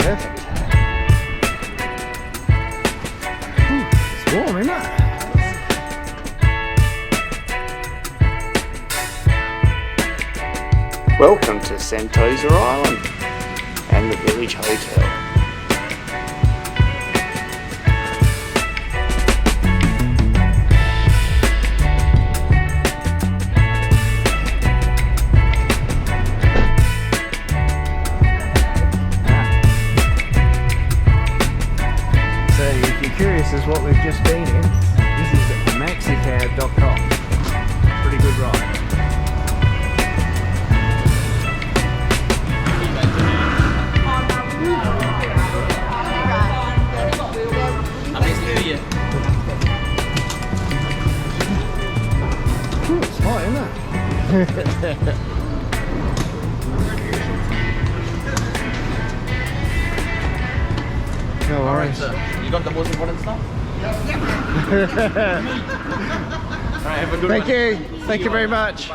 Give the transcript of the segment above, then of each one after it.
Perfect. It's warm, isn't it? Welcome to Sentosa Island and the Village Hotel. So if you're curious as what we've just been in, this is maxicab.com. Pretty good ride. Ooh, it's hot, isn't it? No worries. You got the most important stuff? Yep. Alright, have a good one. Thank you. Thank you very much.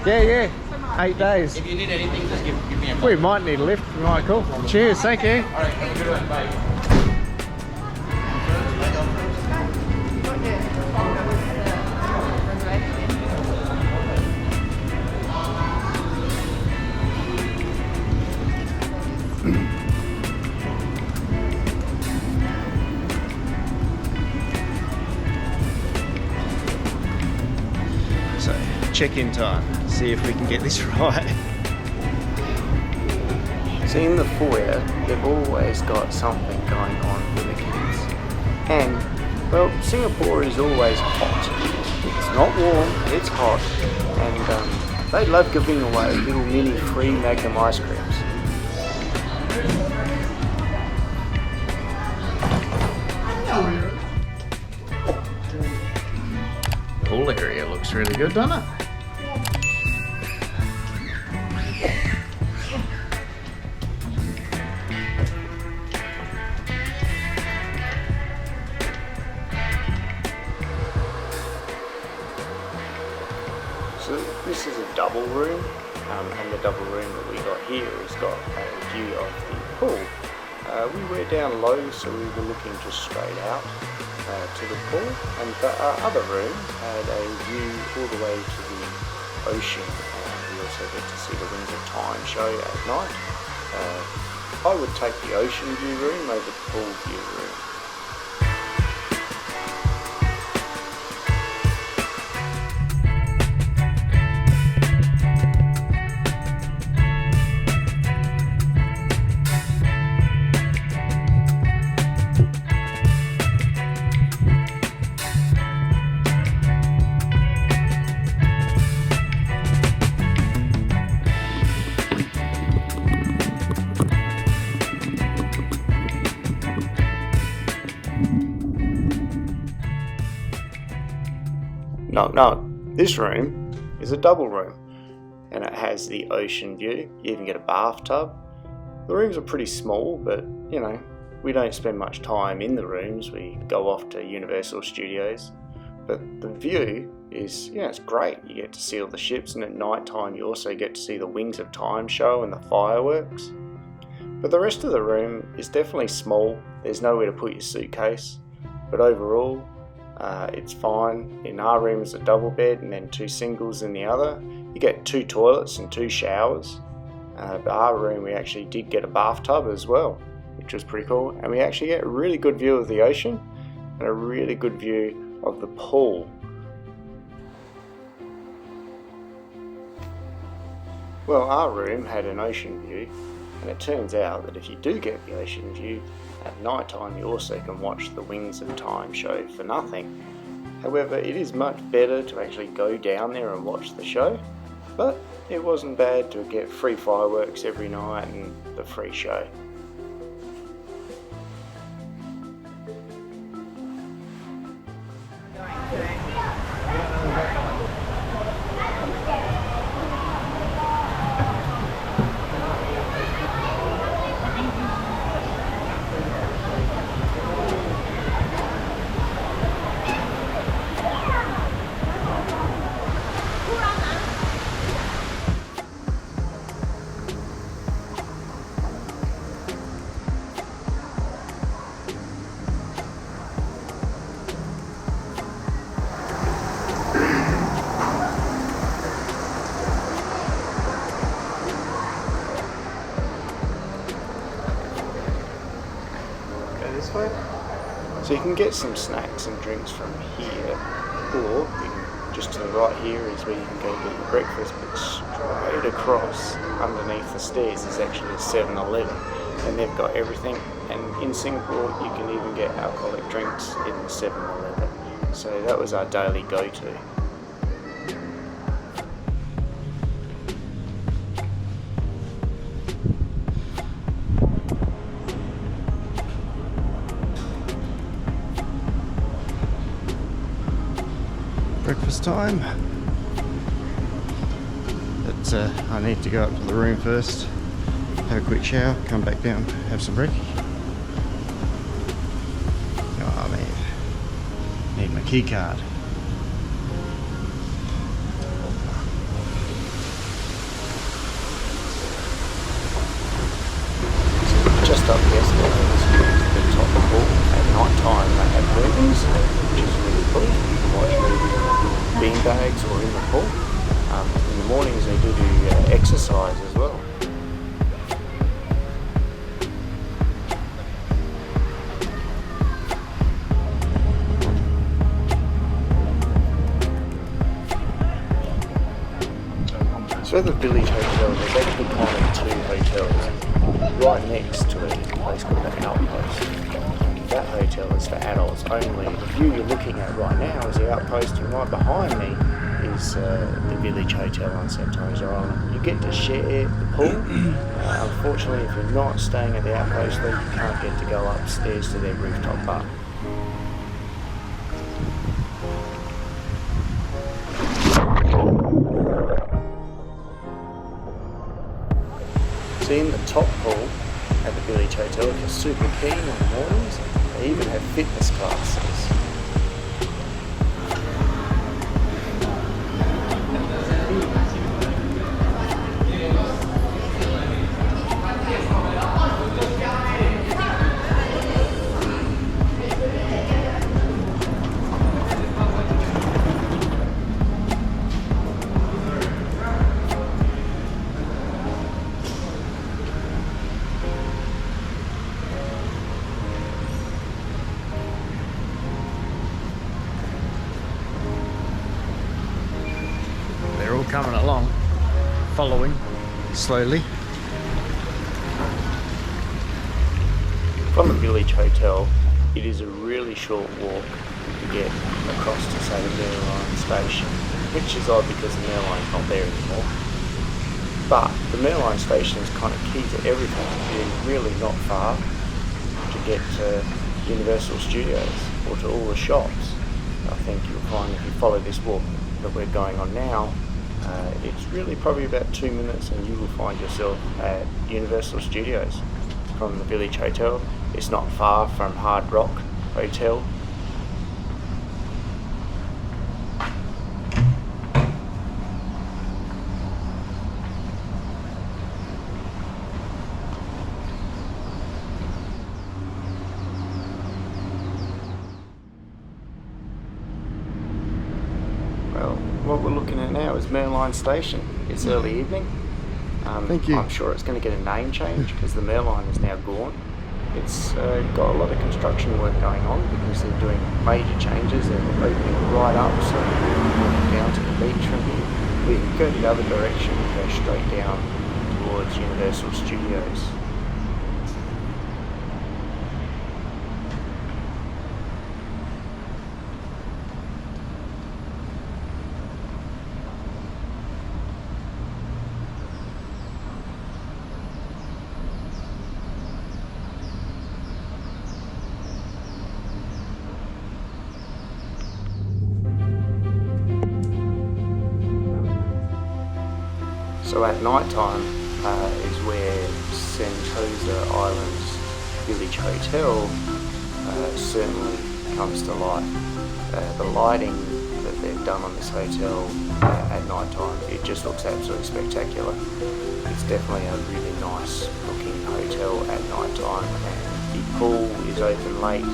Yeah. 8 days. If you need anything, just give me a call. We might need a lift. Right, cool. Cheers. Thank you. Alright, have a good one. Bye. So, check-in time. See if we can get this right. So in the foyer, they've always got something going on for the kids. And, well, Singapore is always hot. It's not warm, it's hot. And they love giving away little mini free Magnum ice creams. Pool area looks really good, doesn't it? So this is a double room, and the double room that we got here has got a view of the pool. We were down low, so we were looking just straight out to the pool, and our other room had a view all the way to the ocean. We also get to see the Wings of Time show at night. I would take the ocean view room over the pool view room. No, this room is a double room, and it has the ocean view. You even get a bathtub. The rooms are pretty small, but you know, we don't spend much time in the rooms. We go off to Universal Studios, but the view is, it's great. You get to see all the ships, and at night time you also get to see the Wings of Time show and the fireworks. But the rest of the room is definitely small. There's nowhere to put your suitcase, but overall it's fine. In our room is a double bed and then 2 singles in the other. You get 2 toilets and 2 showers. But our room, we actually did get a bathtub as well, which was pretty cool. And we actually get a really good view of the ocean and a really good view of the pool. Well, our room had an ocean view, and it turns out that if you do get the ocean view, at night time you also can watch the Wings of Time show for nothing. However, it is much better to actually go down there and watch the show, but it wasn't bad to get free fireworks every night and the free show. way. So you can get some snacks and drinks from here, or you can, just to the right here is where you can go get your breakfast, but straight across underneath the stairs is actually a 7-Eleven, and they've got everything. And in Singapore you can even get alcoholic drinks in the 7-Eleven. So that was our daily go-to. Breakfast time. But I need to go up to the room first, have a quick shower, come back down, have some brekkie. Oh man, need my key card. Just up yesterday, the top pool at night time they have movies, which is really cool. You can watch movies in bean bags or in the pool. In the mornings they do exercise as well. So at the Village Hotel, there's actually kind of two hotels right next to a place called the Outpost. That hotel is for adults only. The view you're looking at right now is the Outpost, and right behind me is the Village Hotel on Sentosa Island. You get to share the pool. Unfortunately, if you're not staying at the Outpost, then you can't get to go upstairs to their rooftop bar. In the top pool at the Village Hotel, if you're super keen in the mornings, they even have fitness classes. Coming along, following slowly. From the Village Hotel, it is a really short walk to get across to, say, the Merlion station, which is odd because the Merlion's not there anymore. But the Merlion station is kind of key to everything. It is really not far to get to Universal Studios or to all the shops. I think you'll find if you follow this walk that we're going on now, it's really probably about 2 minutes and you will find yourself at Universal Studios from the Village Hotel. It's not far from Hard Rock Hotel. Well, what we're looking at now is Merlion Station. It's early evening. Thank you. I'm sure it's going to get a name change because the Merlion is now gone. It's got a lot of construction work going on because they're doing major changes. They're opening it right up, so we're walking down to the beach from here. We can go the other direction and go straight down towards Universal Studios. So at night time is where Sentosa Island Village Hotel certainly comes to life. The lighting that they've done on this hotel at night time, it just looks absolutely spectacular. It's definitely a really nice looking hotel at night time, and the pool is open late,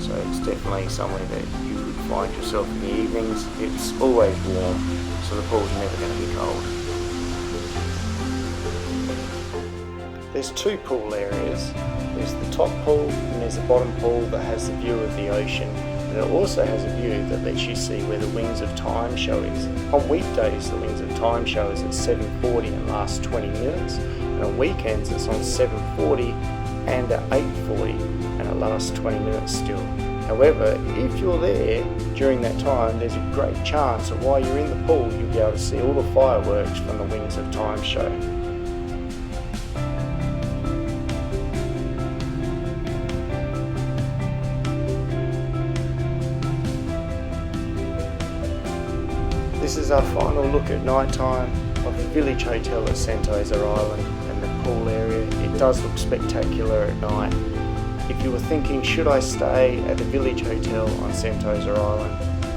so it's definitely somewhere that you would find yourself in the evenings. It's always warm, so the pool's never going to be cold. There's two pool areas. There's the top pool and there's the bottom pool that has the view of the ocean, and it also has a view that lets you see where the Wings of Time show is. On weekdays the Wings of Time show is at 7:40 and lasts 20 minutes, and on weekends it's on 7:40 and at 8:40 and it lasts 20 minutes still. However, if you're there during that time, there's a great chance that while you're in the pool you'll be able to see all the fireworks from the Wings of Time show. This is our final look at night time of the Village Hotel at Sentosa Island and the pool area. It does look spectacular at night. If you were thinking, should I stay at the Village Hotel on Sentosa Island?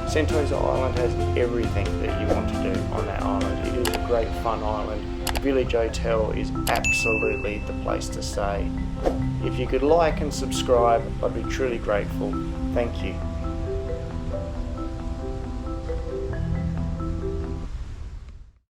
Sentosa Island has everything that you want to do on that island. It is a great fun island. The Village Hotel is absolutely the place to stay. If you could like and subscribe, I'd be truly grateful. Thank you.